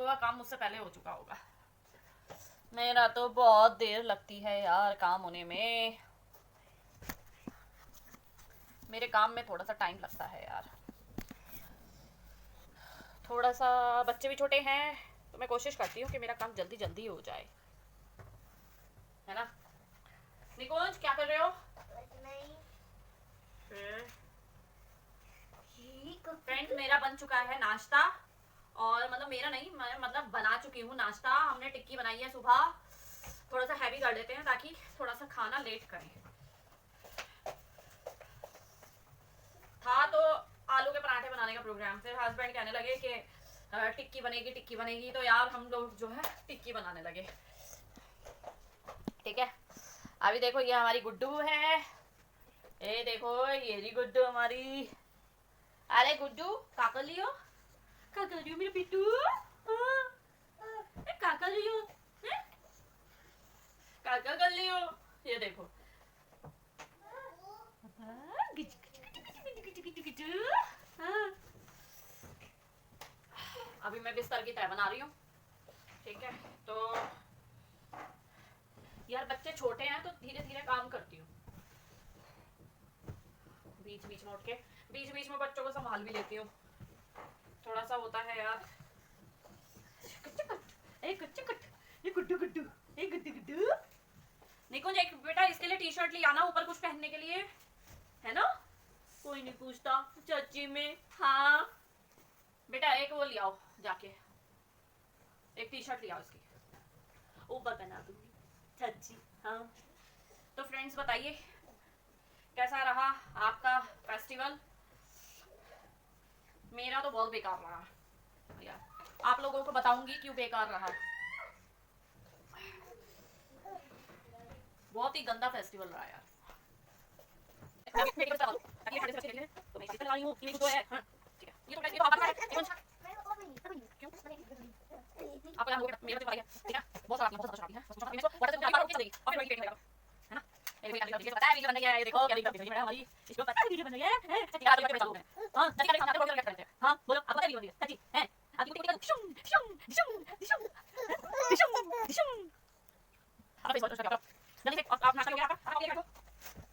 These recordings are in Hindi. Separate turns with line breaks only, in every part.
लोगों का काम मुझसे पहले हो चुका होगा। मेरा तो बहुत देर लगती है यार काम होने में। मेरे काम में थोड़ा सा टाइम लगता है यार। थोड़ा सा बच्चे भी छोटे हैं तो मैं कोशिश करती हूँ कि मेरा काम जल्दी जल्दी हो जाए, है ना। निकुंज क्या कर रहे हो? फ्रेंड्स मेरा बन चुका है नाश्ता, और मतलब मेरा नहीं, मैं मतलब बना चुकी हूँ नाश्ता। हमने टिक्की बनाई है सुबह, थोड़ा सा हैवी कर देते हैं ताकि थोड़ा सा खाना लेट करें। था तो आलू के पराठे बनाने का प्रोग्राम, फिर हस्बैंड कहने लगे कि टिक्की बनेगी, तो यार हम लोग जो है टिक्की बनाने लगे। ठीक है, अभी देखो ये हमारी गुड्डू है, ये देखो ये रही गुड्डू हमारी। अरे गुड्डू क्या कर लियो, क्या कर रही हो मेरे पिट्टू, क्या कर रही हो, क्या कर लियो, ये देखो। अभी मैं बिस्तर की तय बना रही हूँ। ठीक है, तो यार बच्चे छोटे हैं तो धीरे धीरे काम करती हूँ, बीच बीच में उठ के बीच बीच में बच्चों को संभाल भी लेती हूँ। थोड़ा सा होता है यार। ये गुड्डू गुड्डू, ये गुड्डू गुड्डू। निकुंज एक बेटा इसके लिए टी शर्ट ले आना ऊपर कुछ पहनने के लिए, है ना। कोई नहीं पूछता चाची में। हाँ बेटा एक वो ले आओ जाके, एक टी शर्ट ले आओ इसकी, ऊपर पहना दूंगी चाची। हाँ तो फ्रेंड्स बताइए कैसा रहा आपका फेस्टिवल। मेरा तो बहुत बेकार रहा यार, आप लोगों को बताऊंगी क्यों बेकार रहा। बहुत ही गंदा फेस्टिवल रहा यार। आपको यहाँ लोग मेरा तो है ठीक है, बहुत सारा बहुत सारा है वाटर से आप कैसे देगी और फिर वही है ना। ये भी वीडियो पता है, वीडियो बन गया है, देखो क्या वीडियो है हमारी, इसको पता है वीडियो बन गया है। यार तो कैसे लोग हैं। हां जल्दी करके सामने करते हैं। हां बोलो आपको पता है वीडियो बन गया सच्ची है। आप क्यों शुम शुम शुम शुम शुम शुम आप इस फोटो का जल्दी से आप नाश्ता करोगे, आप आगे बैठो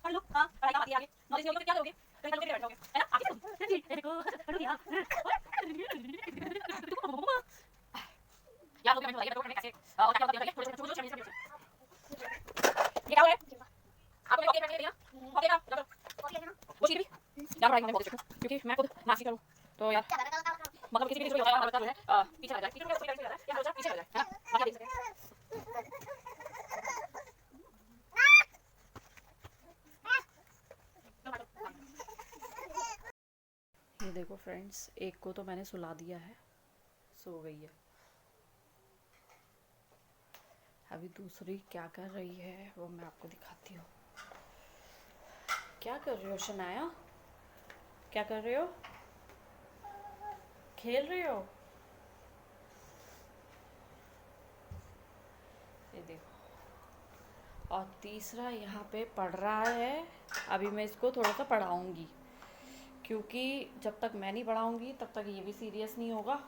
पढ़ लो। हां पढ़ाई का बात आगे नॉलेज होगी तो क्या करोगे, कहीं कहीं बैठोगे है ना। आगे सच्ची देखो पढ़ो यार यार लोग मैंने बताया कैसे और क्या बताइए थोड़े छोटे छोटे छोटे ये क्या है आपको ओके कर दिया ओके का चलो वो चीज भी यार भाई मैंने बहुत देखा क्योंकि मैं खुद नासिक करूं तो यार मतलब किसी भी चीज होता है बता जो है पीछे आ जाए पीछे कोई पीछे आ जाए या हो जाए पीछे आ जाए है ना बाकी देख सकते हैं। ये देखो फ्रेंड्स एक को तो मैंने सुला दिया है, सो गई है। अभी दूसरी क्या कर रही है वो मैं आपको दिखाती हूँ। क्या कर रहे हो शनाया, क्या कर रहे हो, खेल रहे हो। ये देखो, और तीसरा यहाँ पे पढ़ रहा है। अभी मैं इसको थोड़ा सा पढ़ाऊँगी क्योंकि जब तक मैं नहीं पढ़ाऊँगी तब तक ये भी सीरियस नहीं होगा।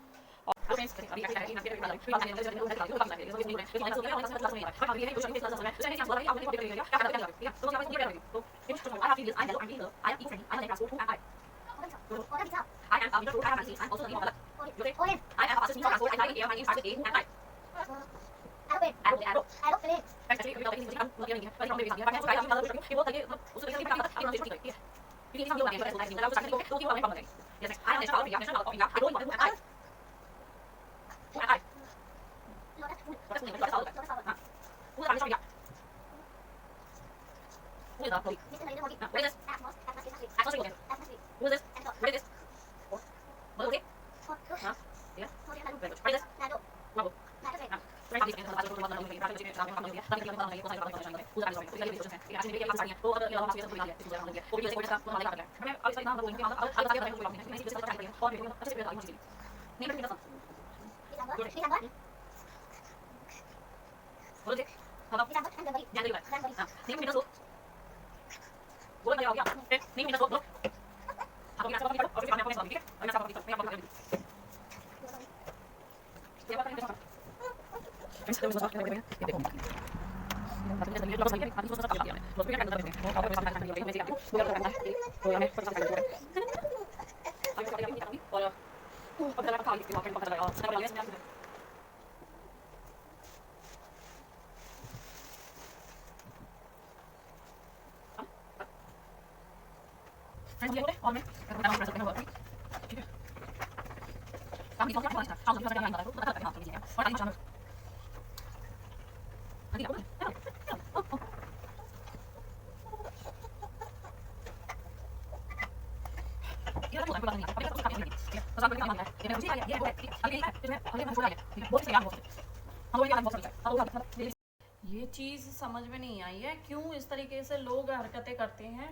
ये चीज़ समझ में नहीं आई है, क्यों इस तरीके से लोग हरकतें करते हैं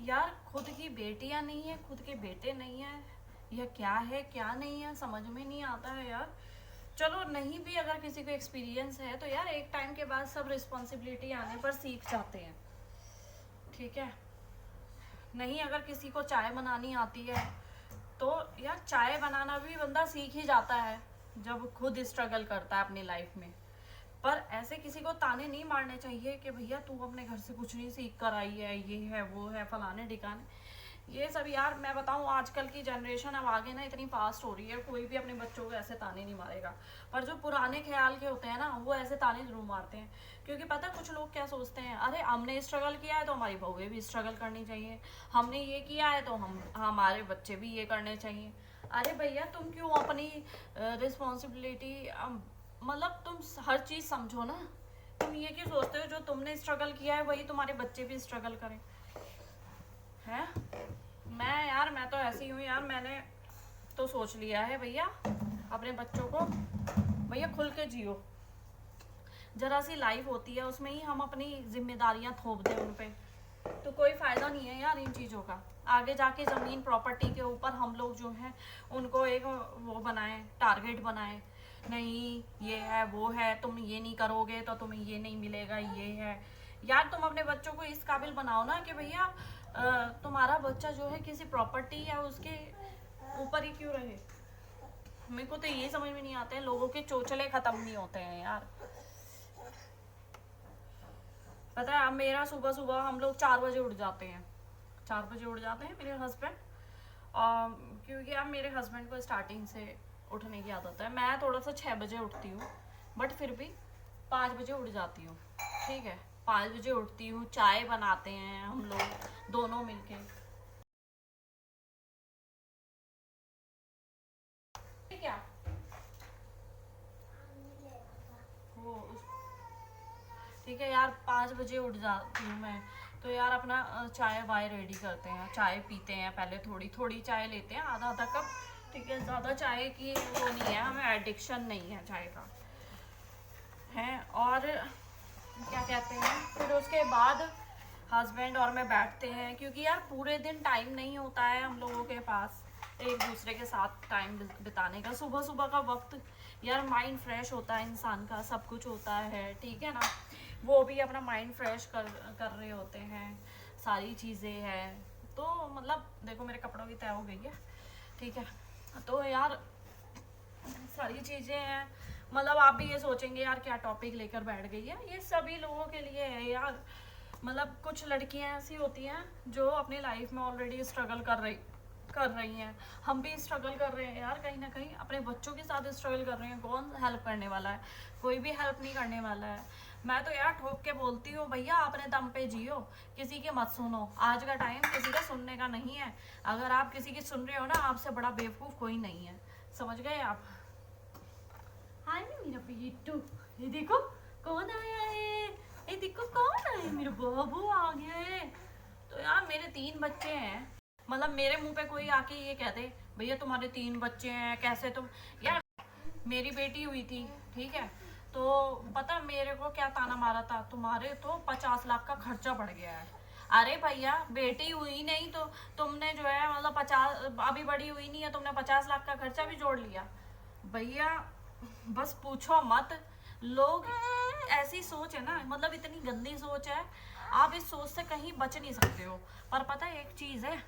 यार। खुद की बेटियां नहीं है, खुद के बेटे नहीं है, यह क्या है क्या नहीं है समझ में नहीं आता है यार। चलो नहीं भी अगर किसी को एक्सपीरियंस है तो यार एक टाइम के बाद सब रिस्पॉन्सिबिलिटी आने पर सीख जाते हैं, ठीक है। नहीं अगर किसी को चाय बनानी आती है तो यार चाय बनाना भी बंदा सीख ही जाता है जब खुद स्ट्रगल करता है अपनी लाइफ में। पर ऐसे किसी को ताने नहीं मारने चाहिए कि भैया तू अपने घर से कुछ नहीं सीख कर आई है, ये है वो है फलाने ठिकाने। ये सब यार मैं बताऊं आजकल की जनरेशन अब आगे ना इतनी फास्ट हो रही है, कोई भी अपने बच्चों को ऐसे ताने नहीं मारेगा। पर जो पुराने ख्याल के होते हैं ना वो ऐसे ताने जरूर मारते हैं, क्योंकि पता कुछ लोग क्या सोचते हैं, अरे हमने स्ट्रगल किया है तो हमारी बहुएं भी स्ट्रगल करनी चाहिए, हमने ये किया है तो हमारे बच्चे भी ये करने चाहिए। अरे भैया तुम क्यों अपनी रिस्पॉन्सिबिलिटी मतलब तुम हर चीज़ समझो ना। तुम ये क्यों सोचते हो जो तुमने स्ट्रगल किया है वही तुम्हारे बच्चे भी स्ट्रगल करें हैं। मैं तो ऐसी हूँ यार, मैंने तो सोच लिया है भैया अपने बच्चों को भैया खुल के जियो। जरा सी लाइफ होती है उसमें ही हम अपनी जिम्मेदारियां थोप दें उन पे तो कोई फ़ायदा नहीं है यार इन चीज़ों का। आगे जाके ज़मीन प्रॉपर्टी के ऊपर हम लोग जो हैं उनको एक वो बनाएं, टारगेट बनाएं, नहीं ये है वो है, तुम ये नहीं करोगे तो तुम्हें ये नहीं मिलेगा, ये है। यार तुम अपने बच्चों को इस काबिल बनाओ ना कि भैया तुम्हारा बच्चा जो है किसी प्रॉपर्टी या उसके ऊपर ही क्यों रहे। मेरे को तो ये समझ में नहीं आते हैं, लोगों के चोचले ख़त्म नहीं होते हैं यार। पता है अब मेरा सुबह सुबह हम लोग 4 बजे उठ जाते हैं, 4 बजे उठ जाते हैं मेरे हस्बैंड, क्योंकि अब मेरे हस्बैंड को स्टार्टिंग से उठने की आदत है। मैं थोड़ा सा 6 बजे उठती हूँ बट फिर भी 5 बजे उठ जाती हूँ, ठीक है। 5 बजे उठती हूँ, चाय बनाते हैं हम लोग दोनों मिलके, क्या वो ठीक है यार। 5 बजे उठ जाती हूँ मैं तो यार अपना चाय वाय रेडी करते हैं, चाय पीते हैं, पहले थोड़ी थोड़ी चाय लेते हैं, आधा आधा कप, ठीक है। ज़्यादा चाय की वो नहीं है, हमें एडिक्शन नहीं है चाय का है। और क्या कहते हैं फिर उसके बाद हस्बैंड और मैं बैठते हैं, क्योंकि यार पूरे दिन टाइम नहीं होता है हम लोगों के पास एक दूसरे के साथ टाइम बिताने का। सुबह सुबह का वक्त यार माइंड फ्रेश होता है इंसान का, सब कुछ होता है, ठीक है ना। वो भी अपना माइंड फ्रेश कर रहे होते हैं, सारी चीज़ें हैं। तो मतलब देखो मेरे कपड़ों की तय हो गई है, ठीक है। तो यार सारी चीज़ें हैं, मतलब आप भी ये सोचेंगे यार क्या टॉपिक लेकर बैठ गई है। ये सभी लोगों के लिए है यार। मतलब कुछ लड़कियां ऐसी होती हैं जो अपनी लाइफ में ऑलरेडी स्ट्रगल कर रही हैं, हम भी स्ट्रगल कर रहे हैं यार, कहीं ना कहीं अपने बच्चों के साथ स्ट्रगल कर रहे हैं। कौन हेल्प करने वाला है, कोई भी हेल्प नहीं करने वाला है। मैं तो यार ठोक के बोलती हूँ भैया अपने दम पे जियो, किसी की मत सुनो। आज का टाइम किसी का सुनने का नहीं है, अगर आप किसी की सुन रहे हो ना आपसे बड़ा बेवकूफ़ कोई नहीं है, समझ गए आप। हाय मेरा बेटू, ये देखो कौन आया है, ये देखो कौन आया है, मेरा बाबू आ गया है। तो यार मेरे 3 बच्चे हैं, मतलब मेरे मुंह पे कोई आके ये कहते भैया तुम्हारे 3 बच्चे हैं कैसे तुम। यार मेरी बेटी हुई थी, ठीक है, तो पता मेरे को क्या ताना मारा था, तुम्हारे तो 50 लाख का खर्चा बढ़ गया है। अरे भैया बेटी हुई नहीं तो तुमने जो है मतलब 50 अभी बड़ी हुई नहीं है, तुमने 50 लाख का खर्चा भी जोड़ लिया। भैया बस पूछो मत, लोग ऐसी सोच है ना, मतलब इतनी गंदी सोच है, आप इस सोच से कहीं बच नहीं सकते हो। पर पता है एक चीज़ है,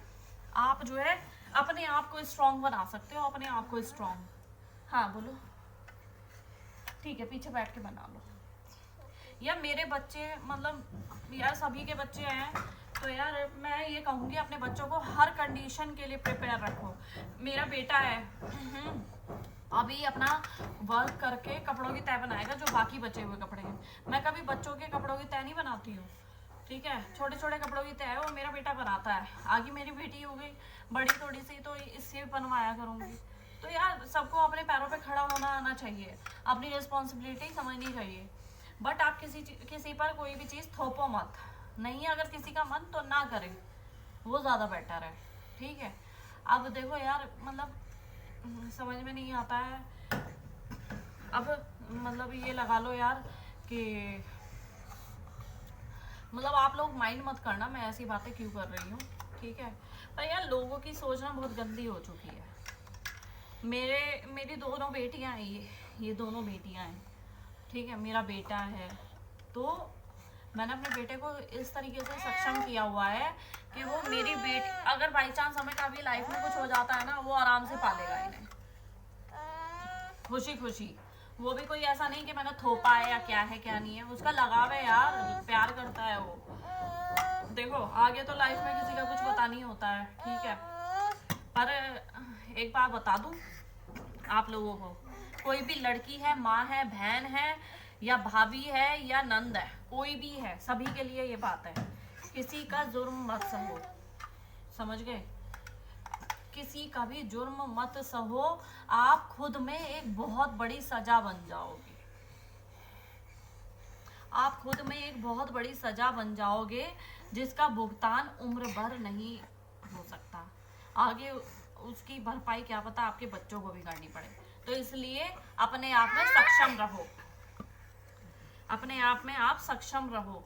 आप जो है अपने आप को स्ट्रांग बना सकते हो, अपने आप को स्ट्रांग। हाँ बोलो। ठीक है, पीछे बैठ के बना लो। यार मेरे बच्चे मतलब यार सभी के बच्चे हैं, तो यार मैं ये कहूँगी अपने बच्चों को हर कंडीशन के लिए प्रिपेयर रखो। मेरा बेटा है अभी अपना वर्क करके कपड़ों की तय बनाएगा, जो बाकी बचे हुए कपड़े हैं। मैं कभी बच्चों के कपड़ों की तय नहीं बनाती हूँ, ठीक है। छोटे छोटे कपड़ों की तय है वो मेरा बेटा बनाता है। आगे मेरी बेटी हो गई बड़ी थोड़ी सी, तो इससे भी बनवाया करूँगी। तो यार सबको अपने पैरों पे खड़ा होना आना चाहिए, अपनी रिस्पॉन्सिबिलिटी समझनी चाहिए। बट आप किसी पर कोई भी चीज़ थोपो मत। नहीं अगर किसी का मन तो ना करें, वो ज़्यादा बेटर है, ठीक है। अब देखो यार मतलब समझ में नहीं आता है। अब मतलब ये लगा लो यार कि मतलब आप लोग माइंड मत करना मैं ऐसी बातें क्यों कर रही हूँ, ठीक है। पर यार लोगों की सोचना बहुत गंदी हो चुकी है। मेरी दोनों बेटियां हैं, ये दोनों बेटियां हैं, ठीक है। मेरा बेटा है, तो मैंने अपने बेटे को इस तरीके से सक्षम किया हुआ है कि वो मेरी बेटी अगर बाई चांस हमें कभी लाइफ में कुछ हो जाता है ना, वो आराम से पालेगा इन्हें खुशी खुशी। वो भी कोई ऐसा नहीं कि मैंने थोपा है या क्या है क्या नहीं है, उसका लगाव है यार, प्यार करता है वो। देखो आगे तो लाइफ में किसी का कुछ पता नहीं होता है, ठीक है। पर एक बात बता दूं आप लोगों को, कोई भी लड़की है, माँ है, बहन है या भाभी है या नंद है, कोई भी है, सभी के लिए ये बात है, किसी का जुर्म मत सहो, समझ गए। किसी का भी जुर्म मत सहो, आप खुद में एक बहुत बड़ी सजा बन जाओगे। आप खुद में एक बहुत बड़ी सजा बन जाओगे जिसका भुगतान उम्र भर नहीं हो सकता। आगे उसकी भरपाई क्या पता आपके बच्चों को भी करनी पड़े। तो इसलिए अपने आप में सक्षम रहो, अपने आप में आप सक्षम रहो,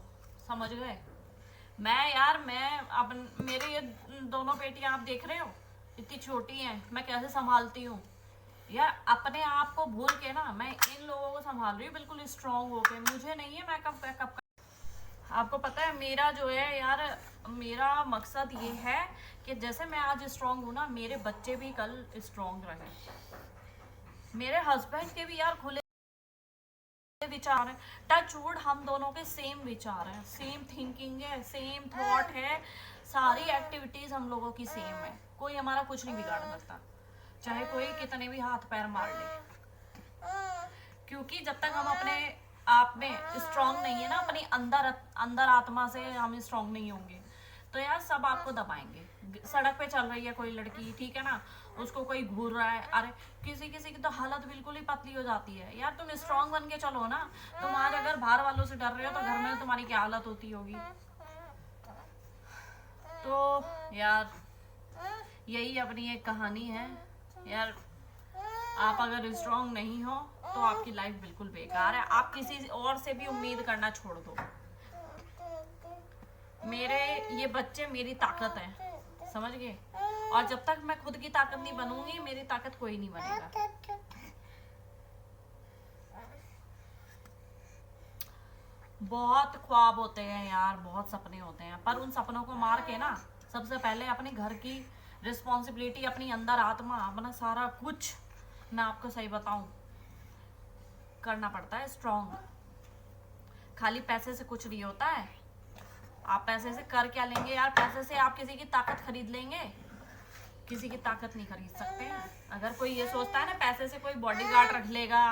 समझ गए। मैं अब मेरे ये दोनों बेटियां आप देख रहे हो इतनी छोटी हैं, मैं कैसे संभालती हूँ यार। अपने आप को भूल के ना मैं इन लोगों को संभाल रही हूँ बिल्कुल स्ट्रांग होके। मुझे नहीं है मैं कब आपको पता है मेरा जो है यार, मेरा मकसद ये है कि जैसे मैं आज स्ट्रांग हूँ ना, मेरे बच्चे भी कल स्ट्रांग रहे। मेरे हस्बैंड के भी यार खुले विचार है, टच वुड हम दोनों के सेम विचार हैं, सेम थिंकिंग है, सेम थॉट है, सारी एक्टिविटीज हम लोगों की सेम है। कोई हमारा कुछ नहीं बिगाड़ सकता, चाहे कोई कितने भी हाथ पैर मार ले। क्योंकि जब तक हम अपने आप में स्ट्रांग नहीं है ना, अपनी अंदर आत्मा से हम स्ट्रांग नहीं होंगे, तो यार सब आपको दबाएंगे। सड़क पे चल रही है कोई लड़की, ठीक है ना, उसको कोई घूर रहा है, अरे किसी की तो हालत बिल्कुल ही पतली हो जाती है। यार तुम स्ट्रांग बन के चलो ना। तुम आज अगर बाहर वालों से डर रहे हो तो घर में तुम्हारी क्या हालत होती होगी। तो यार यही अपनी एक कहानी है यार। आप अगर स्ट्रांग नहीं हो तो आपकी लाइफ बिल्कुल बेकार है। आप किसी और से भी उम्मीद करना छोड़ दो। मेरे ये बच्चे मेरी ताकत है, समझ गए। और जब तक मैं खुद की ताकत नहीं बनूंगी, मेरी ताकत कोई नहीं बनेगा। बहुत ख्वाब होते हैं यार, बहुत सपने होते हैं, पर उन सपनों को मार के ना सबसे पहले अपने घर की रिस्पॉन्सिबिलिटी, अपनी अंदर आत्मा, अपना सारा कुछ, मैं आपको सही बताऊं, करना पड़ता है स्ट्रांग। खाली पैसे से कुछ नहीं होता है। आप पैसे से कर क्या लेंगे यार? पैसे से आप किसी की ताकत खरीद लेंगे? किसी की ताकत नहीं खरीद सकते। अगर कोई ये सोचता है ना पैसे से कोई बॉडीगार्ड रख लेगा,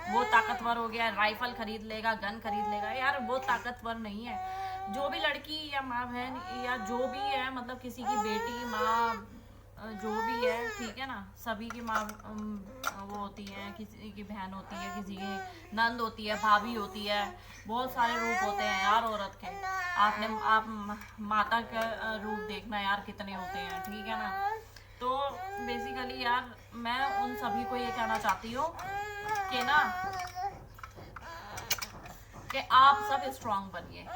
वो ताकतवर हो गया, राइफल खरीद लेगा, गन खरीद लेगा, यार वो ताकतवर नहीं है। जो भी लड़की या माँ बहन या जो भी है, मतलब किसी की बेटी, माँ, जो भी है, ठीक है ना, सभी की माँ वो होती है, किसी की बहन होती है, किसी की नंद होती है, भाभी होती है, बहुत सारे रूप होते हैं यार औरत के। आप माता का रूप देखना यार कितने होते हैं, ठीक है ना। तो बेसिकली यार मैं उन सभी को ये कहना चाहती हूँ कि ना, कि आप सब स्ट्रांग बनिए।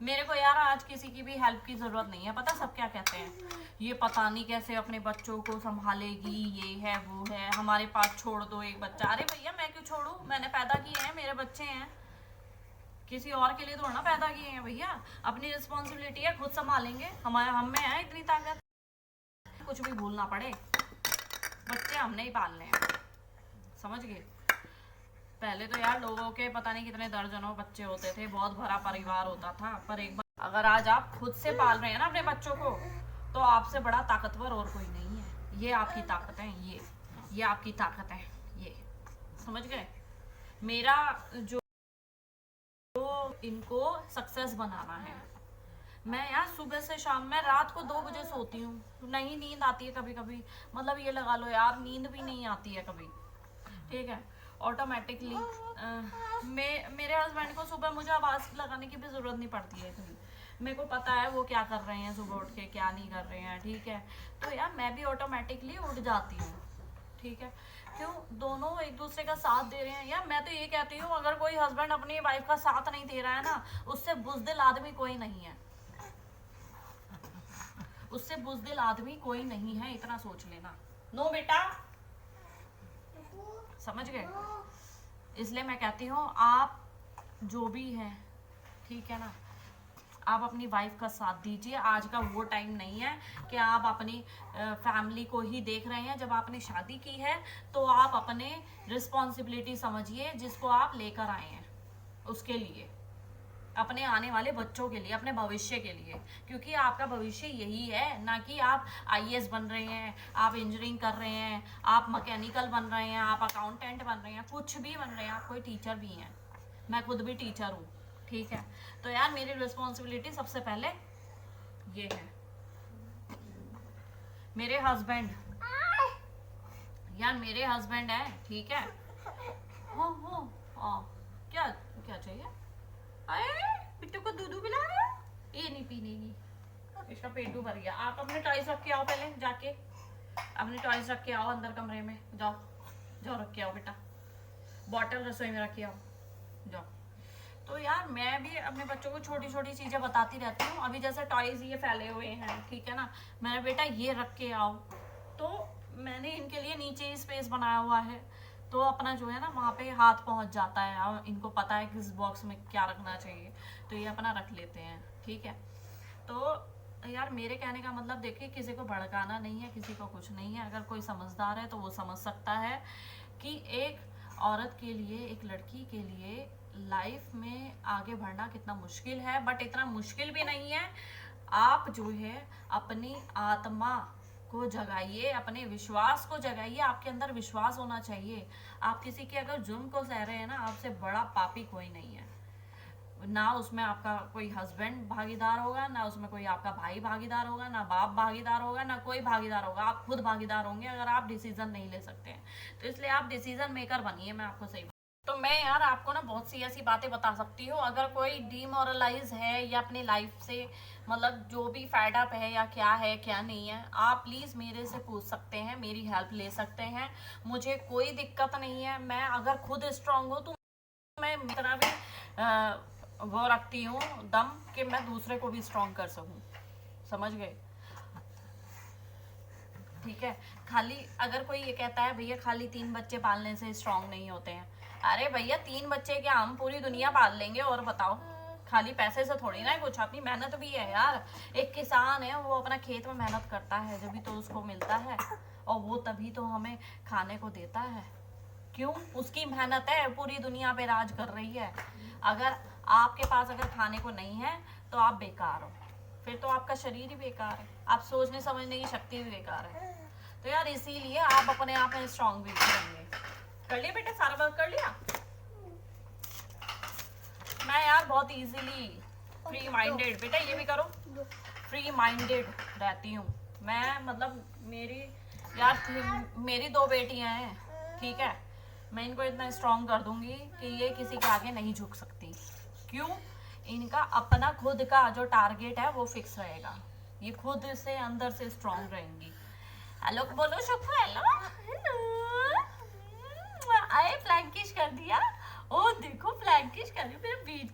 मेरे को यार आज किसी की भी हेल्प की जरूरत नहीं है। पता सब क्या कहते हैं, ये पता नहीं कैसे अपने बच्चों को संभालेगी, ये है वो है, हमारे पास छोड़ दो एक बच्चा। अरे भैया मैं क्यों छोड़ू? मैंने पैदा किए हैं, मेरे बच्चे हैं, किसी और के लिए थोड़ा ना पैदा किए हैं भैया। अपनी रिस्पॉन्सिबिलिटी है, खुद संभालेंगे। हम में है इतनी ताकत, कुछ भी भूलना पड़े, बच्चे हमने ही पालने हैं, समझ गए। पहले तो यार लोगों के पता नहीं कितने दर्जनों बच्चे होते थे, बहुत भरा परिवार होता था, पर एक बार अगर आज आप खुद से पाल रहे हैं ना अपने बच्चों को, तो आपसे बड़ा ताकतवर और कोई नहीं है। ये आपकी ताकत है, ये आपकी ताकत है, ये समझ गए। मेरा जो इनको सक्सेस बनाना है। मैं यार सुबह से शाम में रात को 2 बजे सोती हूँ, नहीं नींद आती है कभी कभी, मतलब ये लगा लो यार नींद भी नहीं आती है कभी, ठीक है। ऑटोमेटिकली मेरे हस्बैंड को सुबह मुझे आवाज़ लगाने की भी ज़रूरत नहीं पड़ती है कभी, मेरे को पता है वो क्या कर रहे हैं सुबह उठ के, क्या नहीं कर रहे हैं, ठीक है। तो यार मैं भी ऑटोमेटिकली उठ जाती हूँ, ठीक है। क्यों, दोनों एक दूसरे का साथ दे रहे हैं। यार मैं तो ये कहती हूँ, अगर कोई हस्बैंड अपनी वाइफ का साथ नहीं दे रहा है ना, उससे बुज़दिल आदमी कोई नहीं है, उससे बुज़दिल आदमी कोई नहीं है, इतना सोच लेना। नो बेटा, समझ गए। इसलिए मैं कहती हूँ आप जो भी हैं, ठीक है ना, आप अपनी वाइफ का साथ दीजिए। आज का वो टाइम नहीं है कि आप अपनी फैमिली को ही देख रहे हैं। जब आपने शादी की है तो आप अपने रिस्पॉन्सिबिलिटी समझिए, जिसको आप लेकर आए हैं उसके लिए, अपने आने वाले बच्चों के लिए, अपने भविष्य के लिए, क्योंकि आपका भविष्य यही है ना कि आप आईएएस बन रहे हैं, आप इंजीनियरिंग कर रहे हैं, आप मैकेनिकल बन रहे हैं, आप अकाउंटेंट बन रहे हैं, कुछ भी बन रहे हैं, आप कोई टीचर भी हैं। मैं खुद भी टीचर हूँ, ठीक है। तो यार मेरी रिस्पॉन्सिबिलिटी सबसे पहले ये है। मेरे हस्बैंड, यार मेरे हस्बैंड है, ठीक है। हाँ क्या क्या चाहिए? अरे बिट्टू को दूध पिला रहे हो? ये नहीं पीनेगी, इसका पेट भर गया। आप अपने टॉयज रख के आओ, पहले जाके अपने टॉयज रख के आओ अंदर कमरे में, जाओ जाओ रख के आओ बेटा, बॉटल रसोई में रख के आओ, जाओ। तो यार मैं भी अपने बच्चों को छोटी छोटी चीज़ें बताती रहती हूँ। अभी जैसे टॉयज ये फैले हुए हैं, ठीक है ना, मैंने बेटा ये रख के आओ, तो मैंने इनके लिए नीचे ही स्पेस बनाया हुआ है, तो अपना जो है ना वहाँ पे हाथ पहुँच जाता है, और इनको पता है किस बॉक्स में क्या रखना चाहिए, तो ये अपना रख लेते हैं, ठीक है। तो यार मेरे कहने का मतलब देखिए, किसी को भड़काना नहीं है, किसी को कुछ नहीं है। अगर कोई समझदार है तो वो समझ सकता है कि एक औरत के लिए, एक लड़की के लिए लाइफ में आगे बढ़ना कितना मुश्किल है, बट इतना मुश्किल भी नहीं है। आप जो है अपनी आत्मा को जगाइए, अपने विश्वास को जगाइए, आपके अंदर विश्वास होना चाहिए। आप किसी के अगर जुर्म को सह रहे हैं ना, आपसे बड़ा पापी कोई नहीं है। ना उसमें आपका कोई हस्बैंड भागीदार होगा, ना उसमें कोई आपका भाई भागीदार होगा, ना बाप भागीदार होगा, ना कोई भागीदार होगा। आप खुद भागीदार होंगे अगर आप डिसीजन नहीं ले सकते हैं। तो इसलिए आप डिसीजन मेकर बनिए, मैं आपको सही। तो मैं यार आपको ना बहुत सी ऐसी बातें बता सकती हूँ। अगर कोई डीमोरलाइज है या अपनी लाइफ से मतलब जो भी फेड अप है या क्या है क्या नहीं है, आप प्लीज़ मेरे से पूछ सकते हैं, मेरी हेल्प ले सकते हैं, मुझे कोई दिक्कत नहीं है। मैं अगर खुद स्ट्रांग हूँ तो मैं इतना भी वो रखती हूँ दम कि मैं दूसरे को भी स्ट्रांग कर सकूँ, समझ गए, ठीक है। खाली अगर कोई ये कहता है भैया खाली 3 बच्चे पालने से स्ट्रांग नहीं होते हैं, अरे भैया 3 बच्चे क्या हम पूरी दुनिया पाल लेंगे, और बताओ खाली पैसे से थोड़ी ना है कुछ, अपनी मेहनत भी है यार। एक किसान है, वो अपना खेत में मेहनत करता है, जब भी तो उसको मिलता है, और वो तभी तो हमें खाने को देता है। क्यों? उसकी मेहनत है, पूरी दुनिया पे राज कर रही है। अगर आपके पास अगर खाने को नहीं है तो आप बेकार हो, फिर तो आपका शरीर ही बेकार है, आप सोचने समझने की शक्ति भी बेकार है। तो यार इसीलिए आप अपने आप में स्ट्रांग भी बनेंगे। कर लिया बेटा, सारा वर्क कर लिया? मैं यार बहुत इजीली फ्री माइंडेड, बेटा ये भी करो, फ्री माइंडेड रहती हूँ मैं। मतलब मेरी 2 बेटियां हैं, ठीक है। मैं इनको इतना स्ट्रांग कर दूंगी कि ये किसी के आगे नहीं झुक सकती। क्यों? इनका अपना खुद का जो टारगेट है वो फिक्स रहेगा, ये खुद से अंदर से स्ट्रांग रहेंगी। हेलो बोलो शुक्र, हेलो आए, फ्लैंकिश कर दिया। ओ देखो फ्लैंकिश कर रही, मेरे बीच